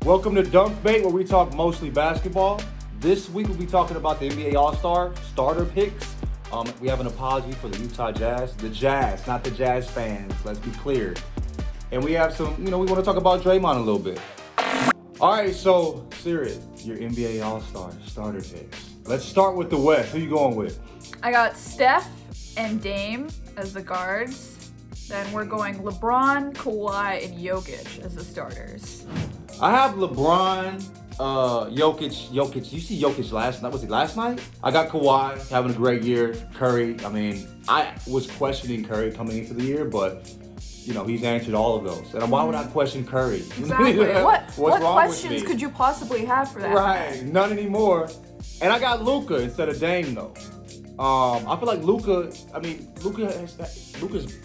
Welcome to Dunk Bait, where we talk mostly basketball. This week we'll be talking about the NBA All-Star starter picks. We have an apology for the Utah Jazz. The Jazz, not the Jazz fans. Let's be clear. And we have some, we want to talk about Draymond a little bit. All right, so Seerat, your NBA All-Star starter picks. Let's start with the West. Who you going with? I got Steph and Dame as the guards. Then we're going LeBron, Kawhi, and Jokic as the starters. I have LeBron, Jokic. You see Jokic last night? Was it last night? I got Kawhi having a great year. Curry. I was questioning Curry coming into the year, but he's answered all of those. And why would I question Curry? Exactly. What wrong questions with me? could you possibly have for that? Right. None anymore. And I got Luka instead of Dame though. I feel like Luka's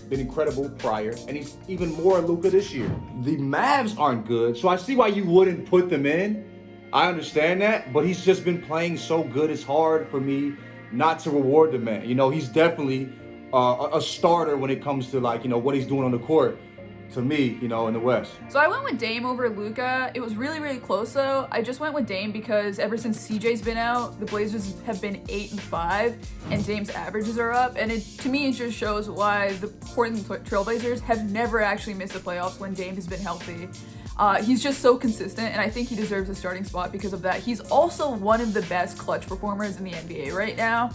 been incredible prior, and he's even more Luka this year. The Mavs aren't good, so I see why you wouldn't put them in. I understand that, but he's just been playing so good, it's hard for me not to reward the man. He's definitely a starter when it comes to what he's doing on the court. To me, in the West. So I went with Dame over Luka. It was really, really close though. I just went with Dame because ever since CJ's been out, the Blazers have been 8-5, and Dame's averages are up. And to me, it just shows why the Portland Trailblazers have never actually missed the playoffs when Dame has been healthy. He's just so consistent, and I think he deserves a starting spot because of that. He's also one of the best clutch performers in the NBA right now,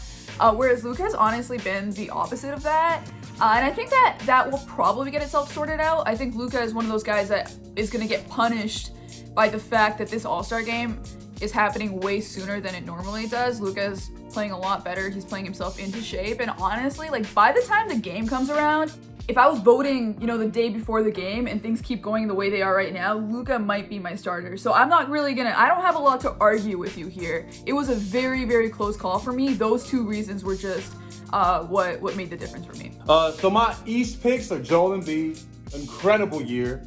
whereas Luka has honestly been the opposite of that. And I think that will probably get itself sorted out. I think Luka is one of those guys that is going to get punished by the fact that this All-Star game is happening way sooner than it normally does. Luka's playing a lot better. He's playing himself into shape. And honestly, by the time the game comes around, if I was voting, the day before the game and things keep going the way they are right now, Luka might be my starter. So I don't have a lot to argue with you here. It was a very, very close call for me. Those two reasons were just what made the difference for me. So my East picks are Joel Embiid, incredible year.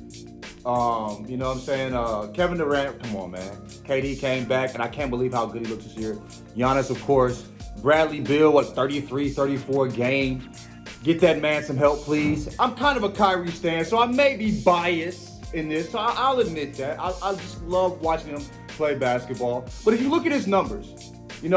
You know what I'm saying? Kevin Durant, come on, man. KD came back, and I can't believe how good he looked this year. Giannis, of course. Bradley Beal, 33, 34 game. Get that man some help, please. I'm kind of a Kyrie stan, so I may be biased in this. So I'll admit that. I just love watching him play basketball. But if you look at his numbers, he's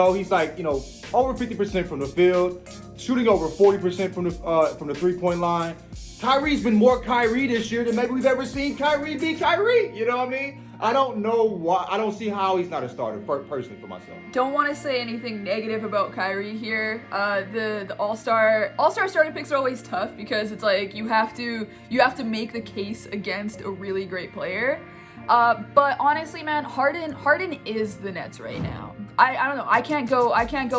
over 50% from the field, shooting over 40% from the three-point line. Kyrie's been more Kyrie this year than maybe we've ever seen Kyrie be Kyrie. You know what I mean? I don't know why. I don't see how he's not a starter, personally, for myself. Don't want to say anything negative about Kyrie here. The All-Star starting picks are always tough because it's like you have to make the case against a really great player. But honestly, man, Harden is the Nets right now. I don't know. I can't go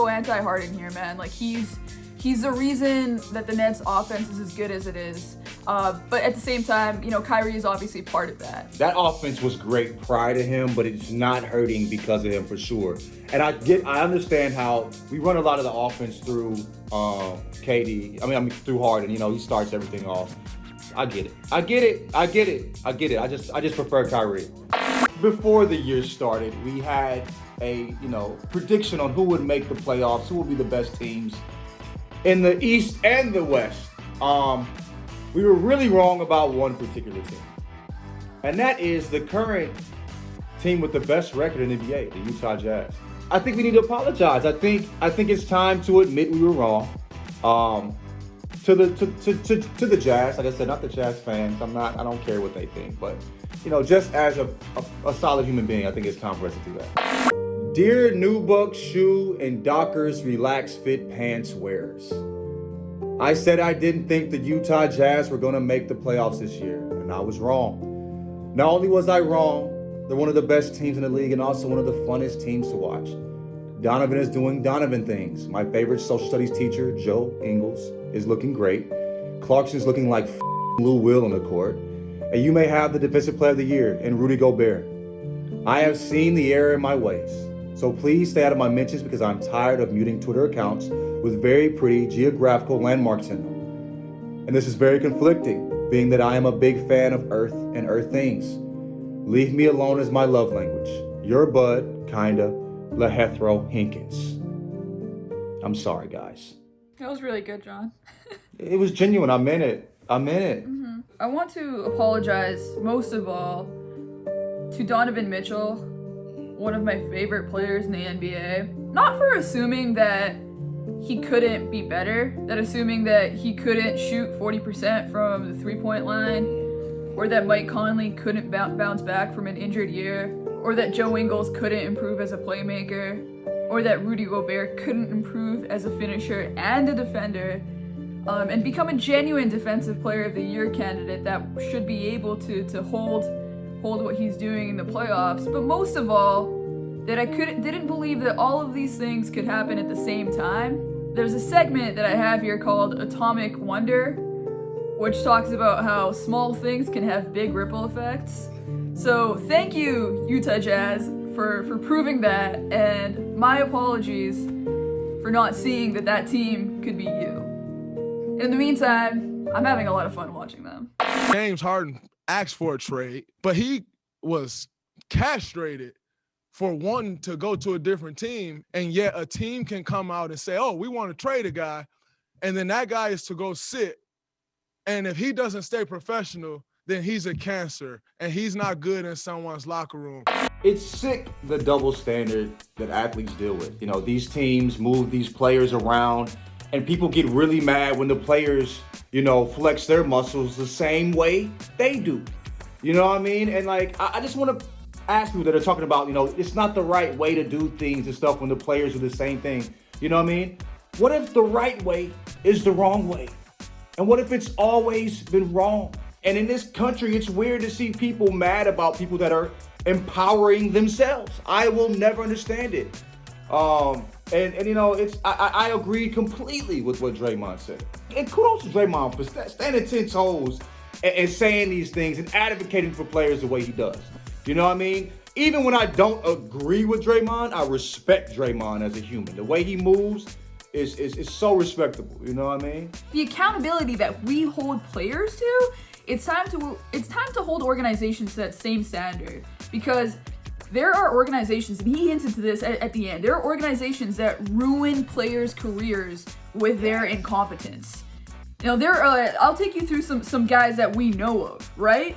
anti-Harden here, man. He's the reason that the Nets offense is as good as it is. But at the same time, Kyrie is obviously part of that. That offense was great prior to him, but it's not hurting because of him for sure. And I understand how we run a lot of the offense through KD. Through Harden. He starts everything off. I get it. I just prefer Kyrie. Before the year started, we had a prediction on who would make the playoffs, who would be the best teams in the East and the West. We were really wrong about one particular team, and that is the current team with the best record in the NBA, the Utah Jazz. I think we need to apologize. I think it's time to admit we were wrong. To the Jazz, like I said, not the Jazz fans. I don't care what they think, but just as a solid human being, I think it's time for us to do that. Dear Nubuck Shoe and Dockers Relax Fit Pants wearers, I said I didn't think the Utah Jazz were going to make the playoffs this year, and I was wrong. Not only was I wrong, they're one of the best teams in the league and also one of the funnest teams to watch. Donovan is doing Donovan things. My favorite social studies teacher, Joe Ingles, is looking great. Clarkson's looking like Lou Will on the court. And you may have the defensive player of the year in Rudy Gobert. I have seen the error in my ways. So please stay out of my mentions because I'm tired of muting Twitter accounts with very pretty geographical landmarks in them. And this is very conflicting, being that I am a big fan of Earth and Earth things. Leave me alone is my love language. Your bud, kinda, LaJethro Jenkins. I'm sorry, guys. That was really good, John. It was genuine. I meant it. Mm-hmm. I want to apologize most of all to Donovan Mitchell, one of my favorite players in the NBA. Not for assuming that he couldn't be better, that assuming that he couldn't shoot 40% from the three-point line, or that Mike Conley couldn't bounce back from an injured year, or that Joe Ingles couldn't improve as a playmaker, or that Rudy Gobert couldn't improve as a finisher and a defender, and become a genuine defensive player of the year candidate that should be able to hold what he's doing in the playoffs. But most of all, that I didn't believe that all of these things could happen at the same time. There's a segment that I have here called Atomic Wonder, which talks about how small things can have big ripple effects. So thank you, Utah Jazz, for proving that, and my apologies for not seeing that team could be you. In the meantime, I'm having a lot of fun watching them. James Harden asked for a trade, but he was castrated for wanting to go to a different team, and yet a team can come out and say, oh, we want to trade a guy, and then that guy is to go sit, and if he doesn't stay professional, then he's a cancer, and he's not good in someone's locker room. It's sick, the double standard that athletes deal with. You know, these teams move these players around, and people get really mad when the players, you know, flex their muscles the same way they do. You know what I mean? And like, I just want to ask people that are talking about, you know, it's not the right way to do things and stuff when the players do the same thing. You know what I mean? What if the right way is the wrong way? And what if it's always been wrong? And in this country, it's weird to see people mad about people that are empowering themselves. I will never understand it. And you know, I agree completely with what Draymond said. And kudos to Draymond for standing 10 toes and saying these things and advocating for players the way he does. You know what I mean? Even when I don't agree with Draymond, I respect Draymond as a human. The way he moves is so respectable. You know what I mean? The accountability that we hold players to, it's time to hold organizations to that same standard, because there are organizations, and he hinted to this at the end, there are organizations that ruin players' careers with their incompetence. Now, I'll take you through some guys that we know of, right?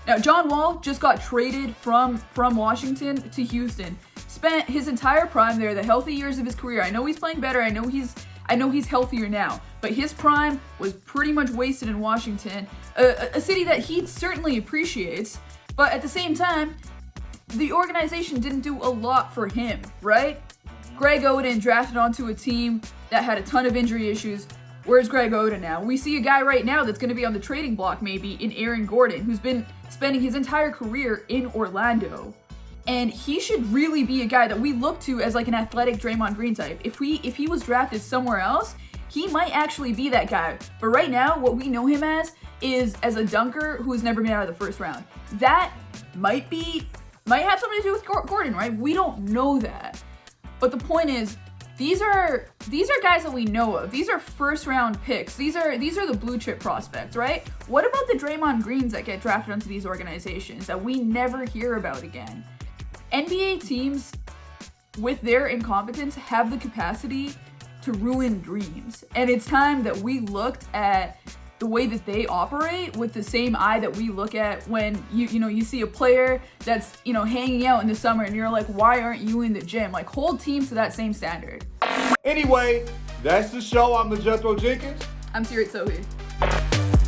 Now, John Wall just got traded from Washington to Houston. Spent his entire prime there, the healthy years of his career. I know he's playing better. I know he's healthier now, but his prime was pretty much wasted in Washington, a city that he certainly appreciates. But at the same time, the organization didn't do a lot for him, right? Greg Oden drafted onto a team that had a ton of injury issues. Where's Greg Oden now? We see a guy right now that's going to be on the trading block maybe in Aaron Gordon, who's been spending his entire career in Orlando. And he should really be a guy that we look to as like an athletic Draymond Green type. If he was drafted somewhere else, he might actually be that guy. But right now, what we know him as is as a dunker who has never been out of the first round. That might have something to do with Gordon, right? We don't know that. But the point is, these are guys that we know of. These are first round picks. These are the blue chip prospects, right? What about the Draymond Greens that get drafted onto these organizations that we never hear about again? NBA teams, with their incompetence, have the capacity to ruin dreams. And it's time that we looked at the way that they operate with the same eye that we look at when you see a player that's, hanging out in the summer and you're like, why aren't you in the gym? Like, hold teams to that same standard. Anyway, that's the show. I'm LaJethro Jenkins. I'm Seerat Sohi.